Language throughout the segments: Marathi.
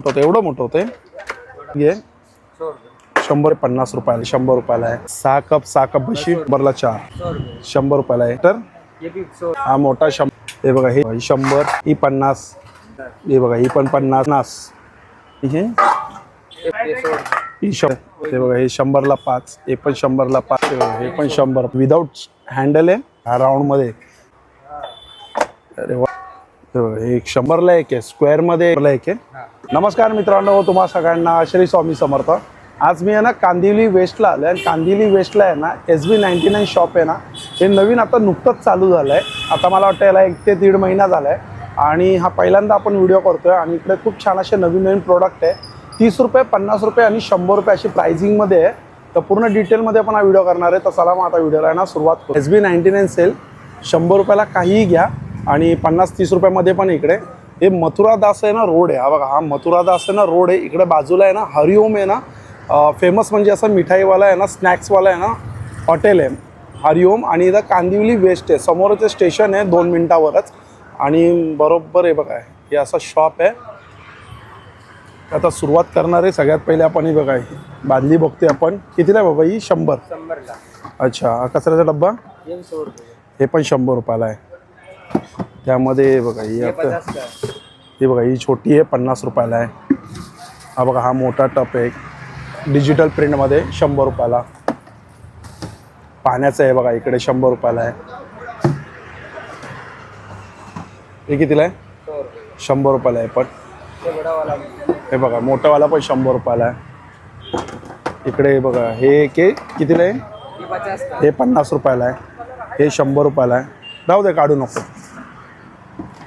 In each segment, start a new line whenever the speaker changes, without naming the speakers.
होतं एवढं मोठं होतं ये 150 रुपयाला 100 रुपयाला आहे. 6 कप बशी बरला 4 100 रुपयाला आहे. तर हा मोठा 100 हे बघा हे 100 ही 50 हे बघा ही पण 50 हे हे बघा हे 100 ला 5 हे पण 100 ला 5 हे पण 100 विदाउट हँडल आहे हा राऊंड मध्ये. अरे वा हे 100 ला एक आहे स्क्वेअर मध्ये एक आहे. नमस्कार मित्रांनो, तुम्हा सगळ्यांना श्री स्वामी समर्थ. आज मी आहे ना कांदिवली वेस्टला आलो आहे आणि कांदिवली वेस्टला आहे ना SB99 शॉप आहे ना हे नवीन आता नुकतंच चालू झालं आहे. आता मला वाटतं याला 1 ते 1.5 महिना झाला आहे आणि हा पहिल्यांदा आपण व्हिडिओ करतोय आणि इकडे खूप छान असे नवीन नवीन प्रोडक्ट आहे. 30 रुपये 50 रुपये आणि 100 रुपये अशी प्राइसिंगमध्ये आहे. तर पूर्ण डिटेलमध्ये आपण हा व्हिडिओ करणार आहे. तर चला मग आता व्हिडिओला आहे ना सुरुवात करू. SB99 सेल 100 रुपयाला काहीही घ्या आणि 50-30 रुपयामध्ये पण इकडे हे मथुरा दास आहे ना रोड आहे. हा बघा हा मथुरा दास आहे ना रोड आहे. इकडे बाजूला आहे ना हरिओम आहे ना फेमस म्हणजे असं मिठाईवाला आहे ना स्नॅक्सवाला आहे ना हॉटेल आहे हरिओम. आणि इथं कांदिवली वेस्ट आहे समोरचं स्टेशन आहे 2 मिनिटावरच आणि बरोबर आहे बघा हे असं शॉप आहे. आता सुरुवात करणार आहे. सगळ्यात पहिले आपण ही बघा बादली बघतोय आपण. कितीला आहे बाबा ही 100
ला.
अच्छा हा कचऱ्याचा डब्बा हे पण 100 रुपयाला आहे. त्यामध्ये बघा ही आता हे बघा ही छोटी आहे 50 रुपयाला आहे. हा बघा हा मोठा टप आहे डिजिटल प्रिंटमध्ये 100 रुपयाला. पाण्याचं आहे बघा इकडे 100 रुपयाला आहे. हे कितीला आहे 100 रुपयाला आहे. पण हे बघा मोठावाला पण 100 रुपयाला आहे. इकडे बघा हे के कितीला आहे हे 50 रुपयाला आहे. हे 100 रुपयाला आहे. राहू दे काढू नको.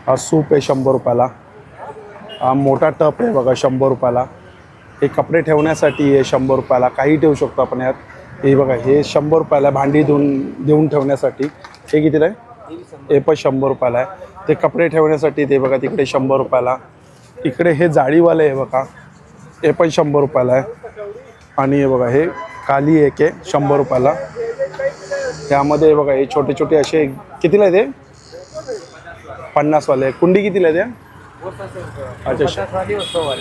हा सूप आहे 100 रुपयाला. हा मोठा टप आहे बघा 100 रुपयाला. हे कपडे ठेवण्यासाठी आहे 100 रुपयाला. काही ठेवू शकतो आपण यात. हे बघा हे 100 रुपयाला भांडी देऊन ठेवण्यासाठी. हे कितीला आहे हे पण 100 रुपयाला आहे. ते कपडे ठेवण्यासाठी ते बघा तिकडे 100 रुपयाला. इकडे हे जाळीवाले आहे बघा हे पण 100 रुपयाला आहे. आणि हे बघा हे काली एक आहे 100 रुपयाला. त्यामध्ये बघा हे छोटे छोटे असे कितीला आहे ते 50 वाले. कुंडी कितीला आहे ते अच्छा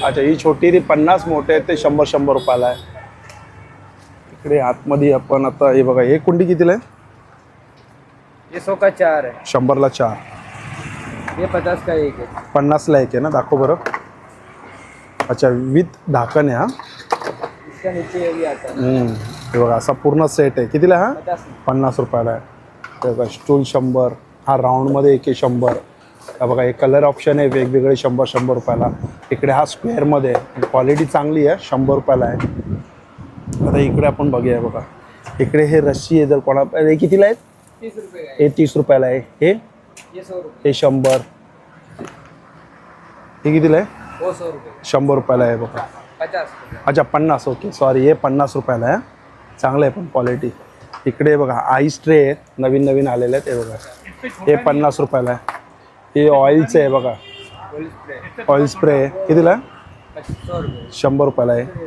अच्छा ही छोटी ती 50 मोठे आहेत ते 100 रुपयाला आहे. इकडे आतमध्ये आपण आता हे बघा हे कुंडी कितीला आहे
ये 100 का 4 है
100 ला 4.
ये 50 का 1 है
50 ला 1 आहे ना. दाखव बरं. अच्छा विथ ढाकण आहे हा.
इसका नीचे ये भी आता है.
हे बघा असा पूर्ण सेट आहे. कितीला हा 50 रुपयाला आहे. हे बघा स्टूल 100. हा राऊंडमध्ये एक आहे 100. हा बघा हे कलर ऑप्शन आहे वेगवेगळे 100 रुपयाला. इकडे हा स्क्वेअरमध्ये आहे क्वालिटी चांगली आहे 100 रुपयाला आहे. आता इकडे आपण बघूया बघा इकडे हे रस्सी आहे. जर कोणा हे कितीला आहेत
30 रुपये
हे 30 रुपयाला आहे. हे
ये 100 रुपये
हे 100. हे कितीला आहे
वो 100 रुपये
100 रुपयाला आहे बघा.
50 रुपये.
अच्छा 50 ओके सॉरी हे 50 रुपयाला आहे. चांगलं आहे पण क्वालिटी. इकडे बघा आईस ट्रे आहेत नवीन आलेले आहेत. हे बघा हे 50 रुपयाला आहे. हे ऑइलचं आहे बघा ऑइल स्प्रे आहे. कितीला आहे 100 रुपयाला आहे.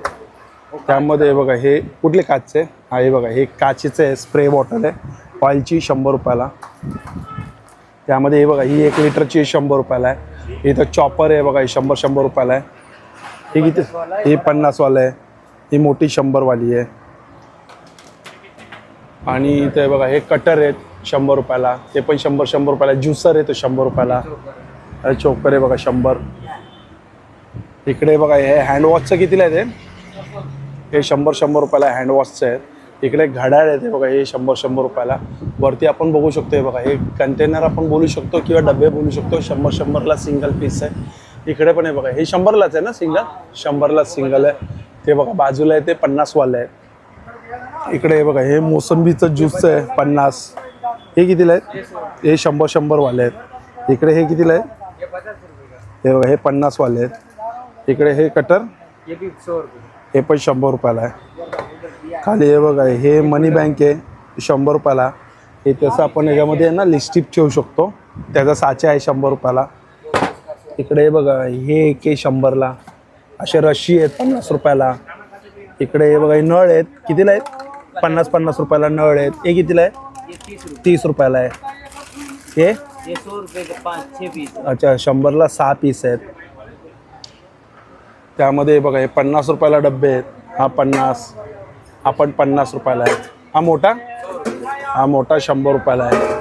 त्यामध्ये बघा हे कुठले काचचे हा हे बघा हे काचेचं आहे स्प्रे बॉटल आहे ऑइलची 100 रुपयाला. त्यामध्ये हे बघा ही 1 लिटरची 100 रुपयाला आहे. इथं चॉपर आहे बघा हे 100 रुपयाला आहे. हे किती हे 50 वाला आहे. ही मोठी 100 वाली आहे. आणि इथे बघा हे कटर आहेत 100 रुपयाला. ते पण 100 रुपयाला. ज्युसर आहे तो 100 रुपयाला. चोकर आहे बघा 100. इकडे बघा हे हँडवॉशचं कितीला आहे ते हे 100 रुपयाला हँडवॉशचं आहे. इकडे घड्याळ आहे ते बघा हे 100 रुपयाला. वरती आपण बघू शकतो हे बघा हे कंटेनर आपण बोलू शकतो किंवा डबे बोलू शकतो. 100 ला सिंगल पीस आहे. इकडे पण आहे बघा हे 100 लाच आहे ना सिंगल 100 ला सिंगल आहे. ते बघा बाजूला आहे ते 50 वाला आहे. इकडे बघा हे मोसंबीचं ज्यूस आहे 50. हे कितीला आहेत हे 100 वाले आहेत. इकडे हे कितीला आहे हे बघा हे 50 वाले आहेत. इकडे हे कटर
ये भी 100 रुपये
हे पण 100 रुपयाला आहे. खाली हे बघा हे मनी बँक आहे 100 रुपयाला. हे तसं आपण याच्यामध्ये ना लिपस्टिक ठेवू शकतो. त्याचा साचा आहे 100 रुपयाला. इकडे हे बघा हे एक आहे 100 ला. असे रशी आहेत 50 रुपयाला. इकडे हे बघा हे नळ आहेत कितीला आहेत 50 रुपयाला नळ आहेत. हे कितीला आहे 30 रुपयाला आहे. हे
100 रुपये के 5-6 पीस.
अच्छा 100 ला 6 पीस आहेत. त्यामध्ये बघा हे 50 रुपयाला डब्बे आहेत. हा 50, हा पण 50 रुपयाला आहे. हा मोठा 100 रुपयाला आहे.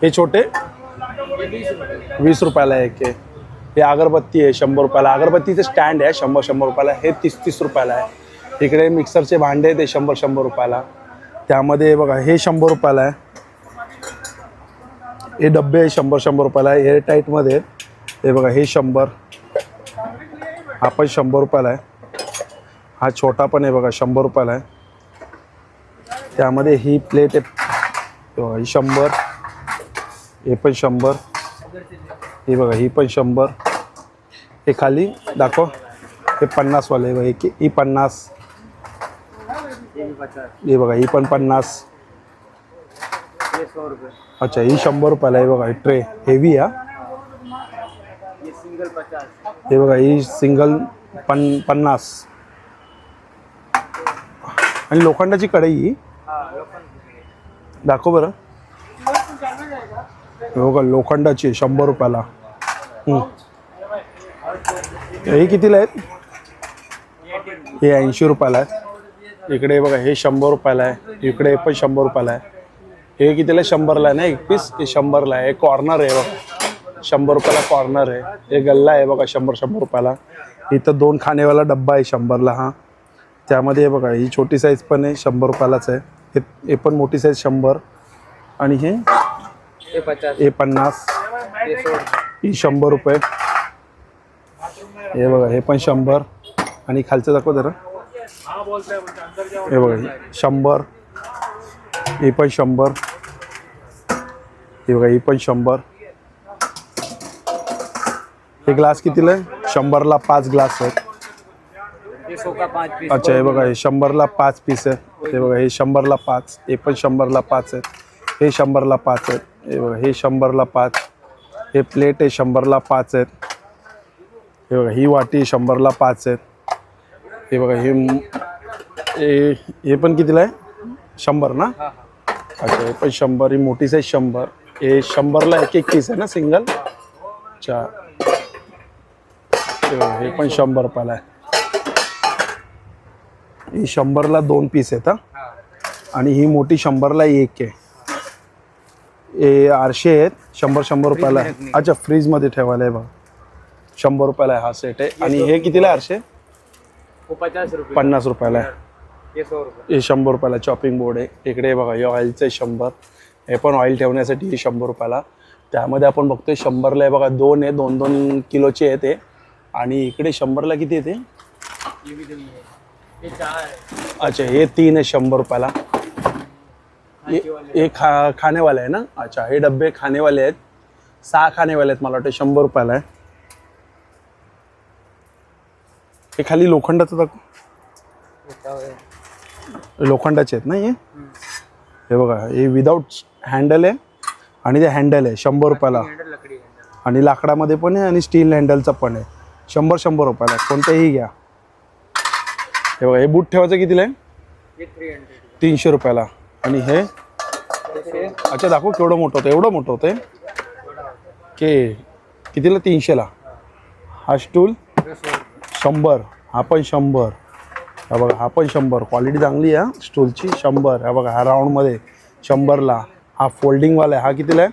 हे छोटे
ये 20 रुपये
20 रुपयाला आहे एक आहे. हे अगरबत्ती आहे 100 रुपयाला. अगरबत्तीचे स्टँड आहे 100 रुपयाला. हे 30 रुपयाला आहे. इकडे मिक्सरचे भांडे ते 100 रुपयाला. त्यामध्ये बघा हे 100 रुपयाला आहे. हे डब्बे 100 रुपयाला आहे. एअर टाईटमध्ये हे बघा हे 100. हा पण 100 रुपयाला आहे. हा छोटा पण आहे बघा 100 रुपयाला आहे. त्यामध्ये ही प्लेट आहे ही 100. हे पण 100. हे बघा ही पण 100. हे खाली दाखव हे 50 वाले बघा ही 50.
ये भी 50
हे बघा ही पण 50.
ये 100 रुपये
अच्छा ही 100 रुपयाला आहे बघा. ही ट्रे हेवी हा.
ये सिंगल 50
हे बघा ही सिंगल 50. आणि लोखंडाची कढई
हाँ लोखंड
दाखव बरं. हे बघा लोखंडाची 100 रुपयाला. हे कितीला आहेत? हे 80 रुपयाला आहे. इकडे बघा हे 100 रुपयाला आहे. इकडे पण 100 रुपयाला आहे. हे कितीला 100ला आहे ना एक पीस. हे 100ला आहे. हे कॉर्नर आहे बघा 100 रुपयाला कॉर्नर आहे. हे गल्ला आहे बघा 100 रुपयाला. इथं 2 खानेवाला डब्बा आहे 100ला. हा त्यामध्ये बघा ही छोटी साईज पण आहे 100 रुपयालाच आहे. हे पण मोठी साईज 100. आणि हे
ये 50
हे 50.
ये 100
ही 100 रुपये. हे बघा हे पण 100. आणि खालचं दाखव जरा. हे बघा हे 100. हे पण 100. हे बघा ही पण 100. हे ग्लास कितीला आहे? 100ला 5 ग्लास आहेत.
ये 100 का 5 पीस
अच्छा हे बघा हे 100ला 5 पीस आहे. हे बघा हे 100ला 5. हे पण 100ला 5 आहेत. हे 100ला 5 आहेत. हे बघा हे 100ला 5. हे प्लेट आहे 100ला 5 आहेत. हे बघा ही वाटी 100ला 5 आहेत. हे बघा हे पण कितीला आहे? 100 ना.
हाँ
अच्छा हे पण 100. ही मोठी साईज 100. हे 100ला एक पीस आहे ना सिंगल. अच्छा हे पण 100 रुपयाला आहे. ही 100ला 2 पीस आहेत. हा
हाँ
आणि ही मोठी 100ला एक आहे. हे आरशे आहेत 100 रुपयाला आहे. अच्छा फ्रीजमध्ये ठेवायला आहे बघा 100 रुपयाला आहे हा सेट आहे. आणि हे कितीला आहे आरशे?
वो 50 रुपये
50 रुपयाला आहे.
ये 100 रुपये
हे 100 रुपयाला चॉपिंग बोर्ड आहे. इकडे बघा हे ऑइलचं आहे 100. हे पण ऑइल ठेवण्यासाठी हे 100 रुपयाला. त्यामध्ये आपण बघतोय 100ला आहे बघा 2 आहे 2-2 किलोचे आहे ते. आणि इकडे 100ला किती येते?
ये भी नहीं है ये 4 है
अच्छा हे 3 आहे 100 रुपयाला. हे खानेवाले आहे ना. अच्छा हे डब्बे खानेवाले आहेत. 6 खानेवाले आहेत मला वाटतं 100 रुपयाला आहे. हे खाली लोखंडाचं लोखंडाचे आहेत ना हे. हे बघा हे विदाऊट हँडल आहे. आणि ते हँडल आहे 100 रुपयाला.
हैंडल लकड़ी हैंडल
आणि लाकडामध्ये पण आहे आणि स्टील हँडलचं पण आहे. 100 रुपयाला कोणतेही घ्या. हे बघा हे बूट ठेवायचं कितीला आहे?
ये 300
300 रुपयाला. आणि हे
ये
अच्छा दाखव केवढं मोठं होतं. एवढं मोठं होतं के कितीला? 300ला. हा स्टूल 100. हा पण 100. हा बघा हा पण 100. क्वालिटी चांगली आहे स्टूलची 100. हा बघा हा राऊंडमध्ये 100ला. हा फोल्डिंगवाला आहे. हा कितीला आहे?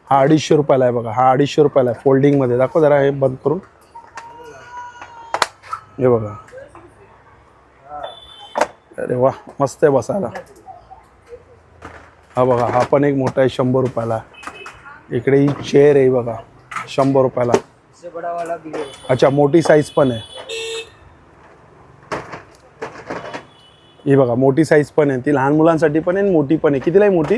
हा 250 रुपयाला आहे बघा. हा 250 रुपयाला आहे फोल्डिंगमध्ये. दाखव जरा हे बंद करून. हे बघा अरे वा मस्त आहे बसायला. हा बघा हा पण एक मोठा आहे 100 रुपयाला. इकडे ही चेअर आहे बघा 100 रुपयाला.
इससे बड़ा वाला भी है
अच्छा मोठी साईज पण आहे. ही बघा मोठी साईज पण आहे. ती लहान मुलांसाठी पण आहे आणि मोठी पण आहे. कितीला आहे मोठी?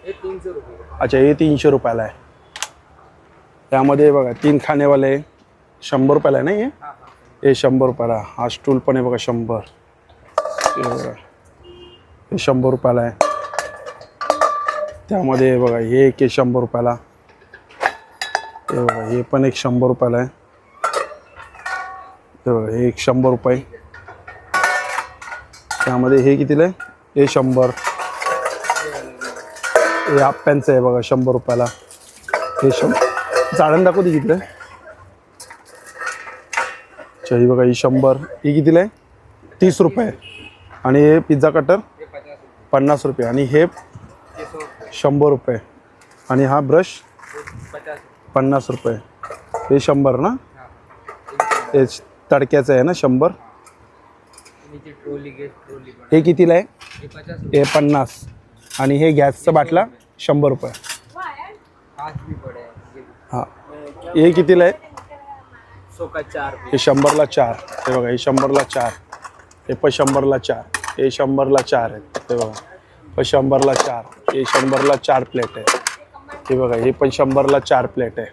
ये 300 रुपये
अच्छा हे 300 रुपयाला आहे. त्यामध्ये बघा 3 खानेवाले 100 रुपयाला आहे ना हे.
हाँ हाँ
हे 100 रुपयाला. हा स्टूल पण आहे बघा 100. हे बघा हे 100 रुपयाला आहे. त्यामध्ये हे बघा हे एक 100 रुपयाला. हे बघा हे पण एक 100 रुपयाला आहे. हे बघा हे एक 100 रुपये. त्यामध्ये हे कितीला आहे? हे 100. हे हाफ पॅनचं आहे बघा 100 रुपयाला. हे 100 जाळण दाखवते कितीला आहे? अच्छा ही बघा ही 100, ही कितीला आहे? 30 रुपये. आणि हे पिझ्झा कटर 50 रुपये. आणि हे 100 रुपये. आणि हा ब्रश 50 रुपये. हे 100 ना? हे तडक्याचं आहे ना 100. हे कितीला आहे? हे 50. आणि हे गॅसचा बाटला 100 रुपये. हां हे कितीला आहे? हे 100ला 4. हे बघा हे 100ला 4. हे पण 100ला 4. हे 100ला 4 आहेत. हे बघा पण 100ला 4. हे 100ला 4 प्लेट आहे. हे बघा हे पण 100ला 4 प्लेट आहे.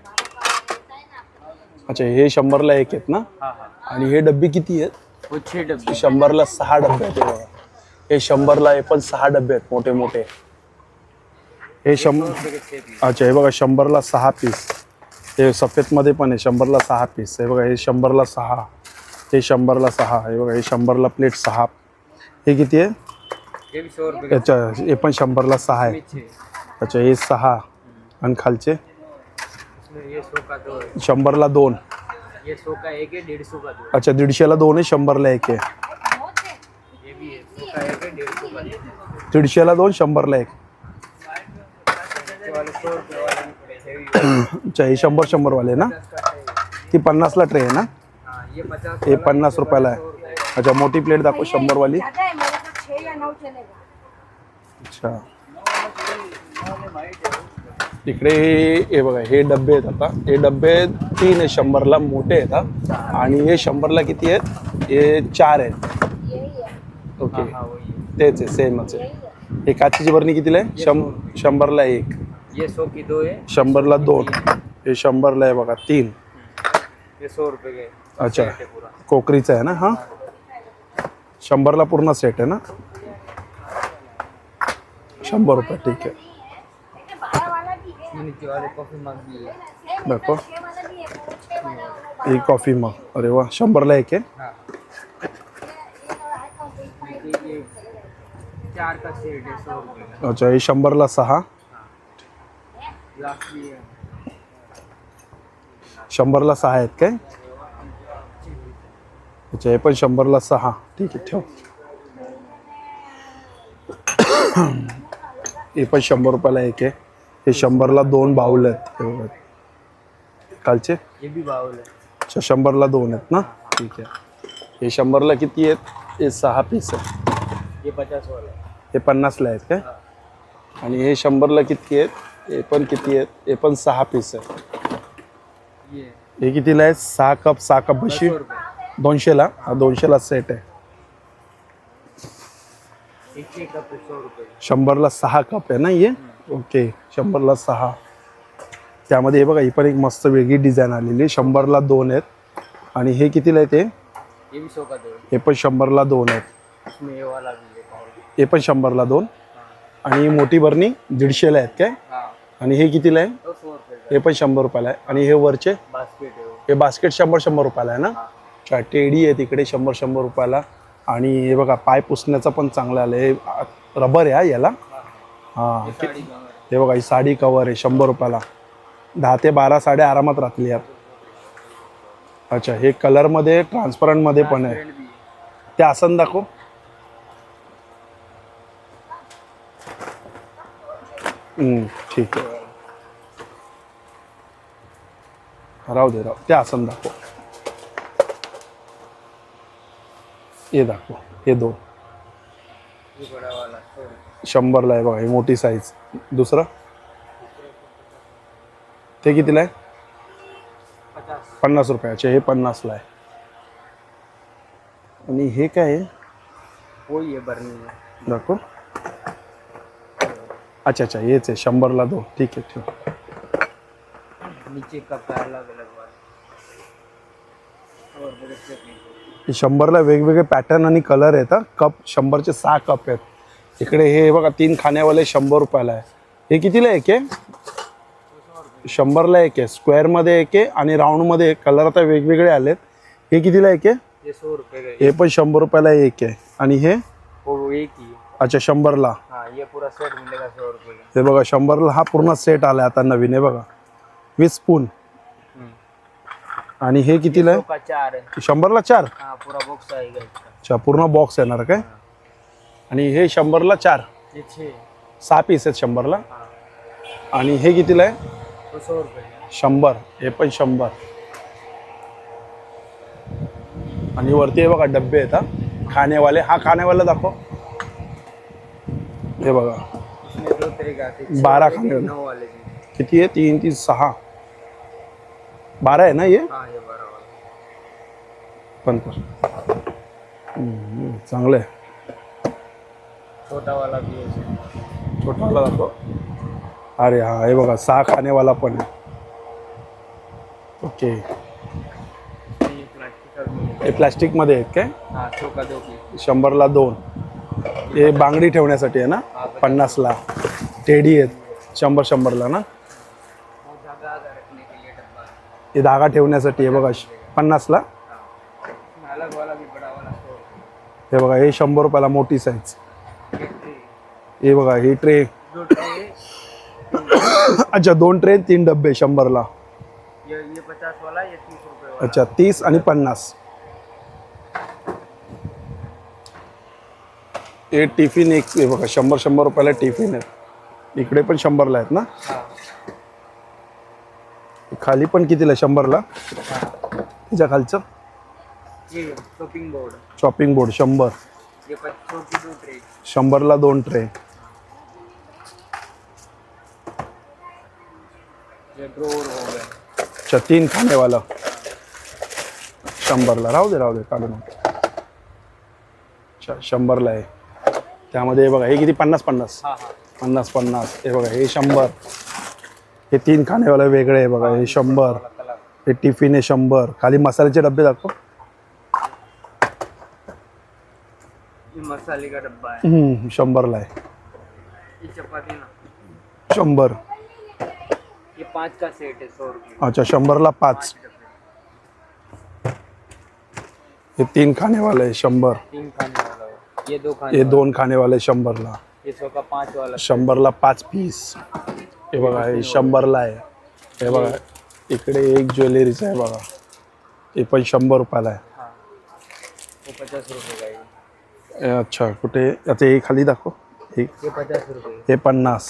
अच्छा हे 100ला 1 आहेत ना? आणि हे डब्बे किती आहेत? 100ला 6 डब्बे आहेत. हे बघा हे 100ला हे पण 6 डब्बे आहेत मोठे मोठे. हे 100. अच्छा हे बघा 100ला 6 पीस. हे सफेदमध्ये पण आहे 100ला 6 पीस. हे बघा हे 100ला 6. हे 100ला 6. हे बघा हे 100ला प्लेट 6. हे किती आहे? अच्छा हे पण 100ला 6 आहे. अच्छा हे 6. आणि खालचे 100ला 2. अच्छा 150ला 2 आहे 100ला 1 आहे. 150ला 2 100ला 1. अच्छा हे 100 वाले ना? ती 50ला ट्रे आहे ना? हे 50 रुपयाला आहे. अच्छा मोठी प्लेट दाखव 100 वाली. अच्छा इकडे हे बघा हे डब्बे आहेत. आता हे डब्बे 3 आहे 100ला मोठे आहेत. आणि हे 100ला किती आहेत? हे 4 आहेत. ओके तेच आहे सेमच आहे. हे काचेची बरणी कितीला आहे? 100ला 1. 100ला 2. हे 100ला आहे बघा 3. अच्छा कोकरीचं आहे ना? हां 100ला पूर्ण सेट आहे ना? 100 रुपये ठीक आहे. दाखव ही कॉफी मग. अरे वा 100ला 1 आहे. अच्छा हे 100ला 6. 100ला 6 आहेत काय? अच्छा हे पण 100ला 6. ठीक आहे ठेव. हे पण 100 रुपयाला 1 आहे. हे 100ला 2 बाउल आहेत. खालचे अच्छा 100ला 2 आहेत ना? ठीक आहे. हे 100ला किती आहेत? हे 6 पीस आहेत. हे 50ला आहेत काय? आणि हे 100ला किती आहेत? हे पण किती आहेत? हे पण 6 पीस आहेत. हे कितीला आहे? 6 कप 6 कप बशी 200ला. हा 200ला सेट आहे. 100ला 6 कप आहे ना ये? ओके 100ला 6. त्यामध्ये हे बघा ही पण एक मस्त वेगळी डिझाईन आलेली. 100ला 2 आहेत. आणि हे कितीला आहे? ते हे पण 100ला 2 आहेत. हे पण 100ला 2. आणि मोठी बरणी 150ला आहेत काय? आणि हे कितीला आहे? हे पण 100 रुपयाला आहे. आणि हे वरचे हे बास्केट 100 रुपयाला आहे ना? अच्छा टेडी आहे तिकडे 100 रुपयाला. आणि हे बघा पाय पुसण्याचं पण चांगलं आलं. हे रबर आहे याला. हां हे बघा ही साडी कवर आहे 100 रुपयाला. 10 ते 12 साड्या आरामात राहतील यात. अच्छा हे कलरमध्ये ट्रान्सपरंटमध्ये पण आहे. ते आसन दाखव. ठीक आहे राहू दे ते आसन दाखव. हे दाखव. हे 2 100ला आहे बघा ही मोठी साईज. दुसरं ते कितीला आहे? 50 रुपयाचे. हे 50ला आहे. आणि हे काय आहे? दाखव. अच्छा अच्छा हेच आहे 100ला 2. ठीक आहे ठेव. हे 100ला वेगवेगळे पॅटर्न आणि कलर आहेत. कप 100चे 6 कप आहेत. इकडे हे बघा 3 खाण्यावाले 100 रुपयाला आहे. हे कितीला 1 आहे? 100ला 1 आहे. स्क्वेअरमध्ये 1 आहे आणि राऊंडमध्ये कलर आता वेगवेगळे आलेत. हे कितीला 1 आहे? हे पण 100 रुपयाला 1 आहे. आणि हे अच्छा 100ला. हे बघा 100ला हा पूर्ण सेट आलाय आता नवीन. हे बघा 20 स्पून आणि हे कितीला आहे?
का 4 है.
100ला 4.
हाँ पूरा बॉक्स आएगा इसका.
अच्छा पूर्ण बॉक्स येणार काय? आणि हे 100ला 4.
ये 6.
6 पीस आहेत 100ला.
हाँ
आणि हे कितीला आहे?
तो 100 रुपये.
100. हे पण 100. आणि वरती हे बघा डब्बे आहेत हा खानेवाले. हा खानेवाला दाखव. हे बघा
इसमें 2 तरह के आते हैं.
12 खाने वाले.
9 वाले भी.
किती आहे? 3 3 6 12 आहे ना? ये
हाँ ये 12 वाला.
पण चांगलं आहे.
छोटा वाला भी है इसमें.
छोटावाला दाखव. अरे हा हे बघा 6 खानेवाला पण आहे. ओके
ये प्लास्टिक का भी है.
हे प्लॅस्टिकमध्ये आहेत काय?
हाँ 100 का 2 पीस.
100ला 2. हे बांगडी ठेवण्यासाठी आहे ना? 50ला. टेडी आहेत 100ला ना?
वो धागा रखने के लिए डब्बा है.
हे धागा ठेवण्यासाठी आहे बघा 50ला.
हाँ इसमें अलग वाला भी बड़ा वाला 100 रुपये.
हे बघा हे 100 रुपयाला मोठी साईज.
ये ट्रे.
हे बघा ही ट्रे.
2 ट्रे.
अच्छा 2 ट्रे 3 डब्बे 100ला.
ये 50 वाला, ये 30 रुपये वाला.
अच्छा 30 आणि 50. हे टिफिन एक हे बघा 100 रुपयाला टिफिन आहे. इकडे पण 100ला आहेत ना?
हाँ
खाली पण कितीला? 100ला. त्याच्या खालचं
ये शॉपिंग बोर्ड.
Chopping board 100.
ये 100 की 2 ट्रे.
100ला 2 ट्रे.
ये ड्रोवर हो गया.
अच्छा 3 खानेवाला 100ला. राहू दे काढू नको. अच्छा 100ला आहे. त्यामध्ये हे बघा हे किती? 50
हाँ हाँ
50. हे बघा हे 100. हे 3 खानेवाला वेगळे आहे बघा. हे 100.
कलर.
हे टिफिन आहे 100. खाली मसाल्याचे डब्बे दाखव.
ये मसाले का डब्बा है.
100ला आहे.
ये चपाती ना.
100.
ये 5 का सेट है 100 रुपये.
अच्छा 100ला 5. हे 3 खानेवाले 100.
3 खाने वाला है. ये 2 खाने.
हे 2 खानेवाले 100ला.
ये 100 का 5 वाला.
100ला 5 पीस. हे बघा हे 100ला आहे. हे बघा इकडे एक ज्वेलरीचं आहे बघा. हे पण 100 रुपयाला आहे.
हाँ वो 50 रुपये का है.
अच्छा कुठे? आता हे खाली दाखव. हे
ये 50 रुपये.
हे 50.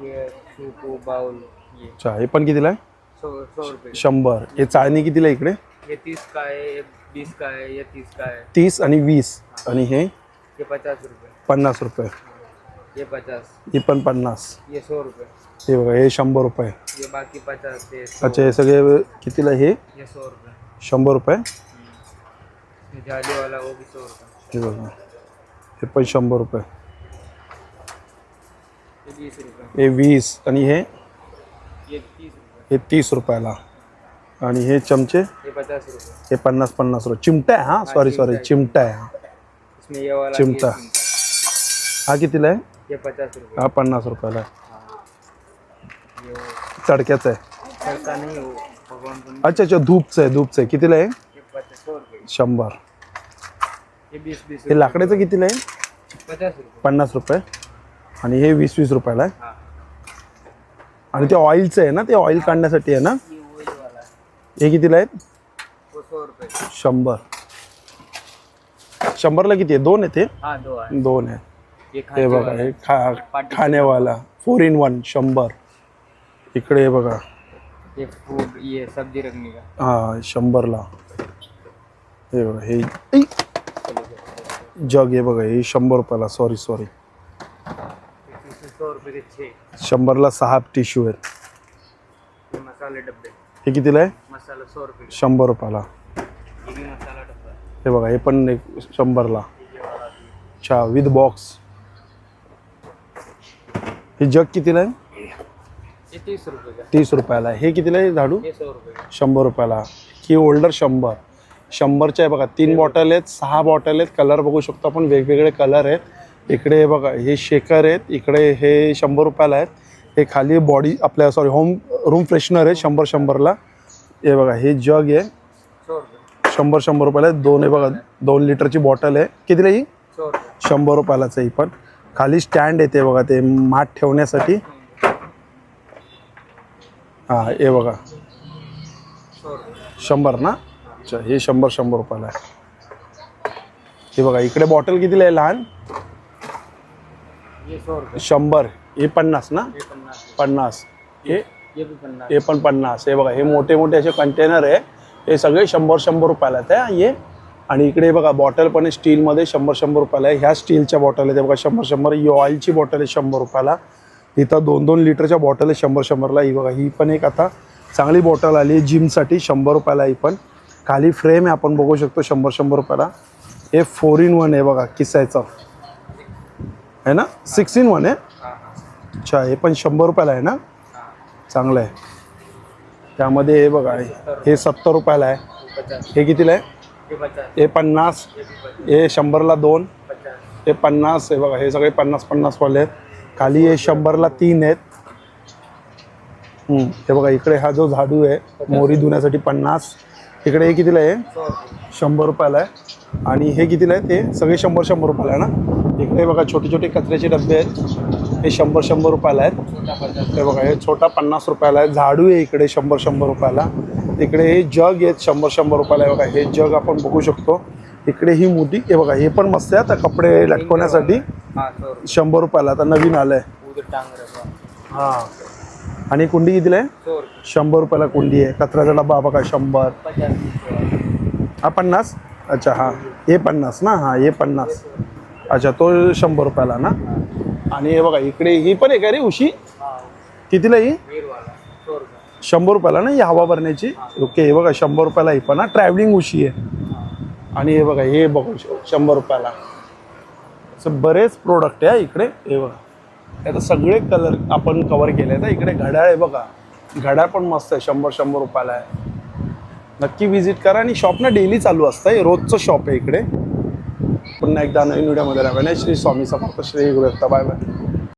ये सूप बाउल. ये
अच्छा हे पण कितीला आहे?
100 रुपये.
100. हे चाळणी कितीला आहे इकडे?
ये 30 का है, ये 20 का है, ये 30 का है.
30 आणि 20. आणि हे
ये 50 रुपये.
50 रुपये.
ये 50.
ही पण 50.
ये 100 रुपये.
हे बघा हे 100 रुपये.
ये बाकी 50 है. 100.
अच्छा हे सगळे कितीला? हे
ये 100 रुपये.
100 रुपये.
ये जाली वाला वो भी 100 रुपये.
हे बघा हे पण 100 रुपये.
ये 20 रुपये.
हे 20. आणि हे
ये 30 रुपये.
हे 30 रुपयाला. आणि हे चमचे
ये 50 रुपये.
हे 50 रुपये. चिमटा आहे हा. सॉरी चिमटा आहे हा.
इसमें ये वाला
चिमटा.
भी है.
हा कितीला आहे?
ये 50 रुपये.
हा 50 रुपयाला आहे.
ये वो
चडक्याचं आहे.
चलता नहीं वो भगवान को.
अच्छा धूपचं आहे. कितीला आहे?
ये 100 रुपये.
100.
ये 20
हे लाकडाचं कितीला आहे?
50 रुपये.
50 रुपये. आणि हे 20 रुपयाला आहे.
हाँ
आणि ते ऑइलचं आहे ना? ते ऑइल काढण्यासाठी आहे ना?
ये वही वाला है.
हे कितीला आहेत?
वो 100 रुपये.
100. 100ला किती आहे? 2 आहे ते?
हाँ 2 है.
2 आहे.
ये
हे
खाने
बघा
वाला.
हे खाण्यावाला 4 in 1 100. इकडे हे बघा
ये फूड, ये सब्जी रखने का.
हा 100ला. हे बघा हे जग हे बघा हे 100 रुपयाला. सॉरी
100 रुपये के 6.
100ला 6 टिश्यू आहेत.
ये मसाले डब्बे.
हे कितीला आहे?
मसाला 100 रुपये.
100 रुपयाला.
ये भी मसाला डब्बा है.
हे बघा हे पण एक 100ला. अच्छा विथ बॉक्स. हे जग कितीला आहे?
ये 30 रुपये का.
30 रुपयाला. हे कितीला आहे झाडू?
ये 100 रुपये का.
100 रुपयाला. की होल्डर 100. 100च्या आहे बघा. 3 बॉटल आहेत. 6 बॉटल आहेत. कलर बघू शकतो आपण. वेगवेगळे कलर आहेत. इकडे हे बघा हे शेकर आहेत. इकडे हे 100 रुपयाला आहेत. हे खाली बॉडी आपल्या होम रूम फ्रेशनर आहे 100ला. हे बघा हे जग आहे
100 रुपये.
100 रुपयाला आहे. 2 आहे बघा 2 लिटरची बॉटल आहे. कितीला ही?
100 रुपये.
100 रुपयालाच आहे ही पण. खाली स्टँड येते बघा ते माठ ठेवण्यासाठी. हा हे बघा
100
100 ना. अच्छा हे 100 रुपयाला आहे. हे बघा इकडे बॉटल कितीला आहे लहान?
ये 100 रुपये.
100. हे 50 ना.
ये 50.
50. हे
ये भी 50.
हे पण 50. हे बघा हे मोठे मोठे असे कंटेनर आहे. हे सगळे 100 रुपयाला आहेत हे. आणि इकडे बघा बॉटल पण आहे स्टीलमध्ये 100 रुपयाला आहे. ह्या स्टीलच्या बॉटल आहे ते बघा 100. ही ऑइलची बॉटल आहे 100 रुपयाला. इथं 2-2 लिटरच्या बॉटल आहे 100ला. ही बघा ही पण एक आता चांगली बॉटल आली आहे जिमसाठी 100 रुपयाला. ही पण खाली फ्रेम आहे आपण बघू शकतो 100 रुपयाला. हे 4 in 1 आहे बघा किसायचं आहे ना. 6 in 1 आहे. अच्छा हे पण 100 रुपयाला आहे ना. चांगलं आहे. त्यामध्ये हे बघा हे 70 रुपयाला आहे.
50.
हे कितीला आहे?
ये 50.
हे 50.
ये भी 50.
हे 100ला 2.
50.
हे 50. हे बघा हे सगळे 50 वाले आहेत. खाली हे 100ला 3 आहेत. हे बघा इकडे हा जो झाडू आहे मोरी धुण्यासाठी 50. इकडे हे कितीला आहे?
100 रुपये.
100 रुपयाला आहे. आणि हे कितीला आहे? ते सगळे 100 रुपयाला आहे ना. इकडे बघा छोटे छोटे कचऱ्याचे डबे आहेत. हे 100 रुपयाला आहेत.
छोटा 50.
हे बघा हे छोटा 50 रुपयाला आहे. झाडू आहे इकडे 100 रुपयाला. इकडे हे जग आहेत 100 रुपयाला आहे. बघा हे जग आपण बघू शकतो. इकडे ही मोठी हे बघा हे पण मस्त आहे. आता कपडे लटकवण्यासाठी
हाँ 100 रुपये.
100 रुपयाला. आता नवीन आलं आहे.
उधर टांग रखा.
हां. आणि कुंडी कितीला आहे?
100 रुपये.
100 रुपयाला कुंडी आहे. कचऱ्याचा डबा बघा 100.
50 रुपये.
हा 50. अच्छा हां हे 50 ना. हां हे 50. अच्छा तो 100 रुपयाला ना. आणि हे बघा इकडे ही पण आहे का रे उशी?
हाँ
कितीला ही?
वीर वाला 100 रुपये.
100 रुपयाला ना ही हवा भरण्याची. ओके हे बघा 100 रुपयाला ही पण ना ट्रॅव्हलिंग उशी आहे. आणि हे बघा हे बघू 100 रुपयाला. असं बरेच प्रोडक्ट आहे इकडे. हे बघा आता सगळे कलर आपण कवर केले आहेत. इकडे घड्याळ आहे बघा. घड्याळ पण मस्त आहे 100 रुपयाला आहे. नक्की विजिट करा. आणि शॉप ना डेली चालू असतं. हे रोजचं शॉप आहे इकडे. पुन्हा एकदा नवीन व्हिडिओमध्ये राहा. श्री स्वामी समर्थ. श्री गुरुदत्त. Bye bye.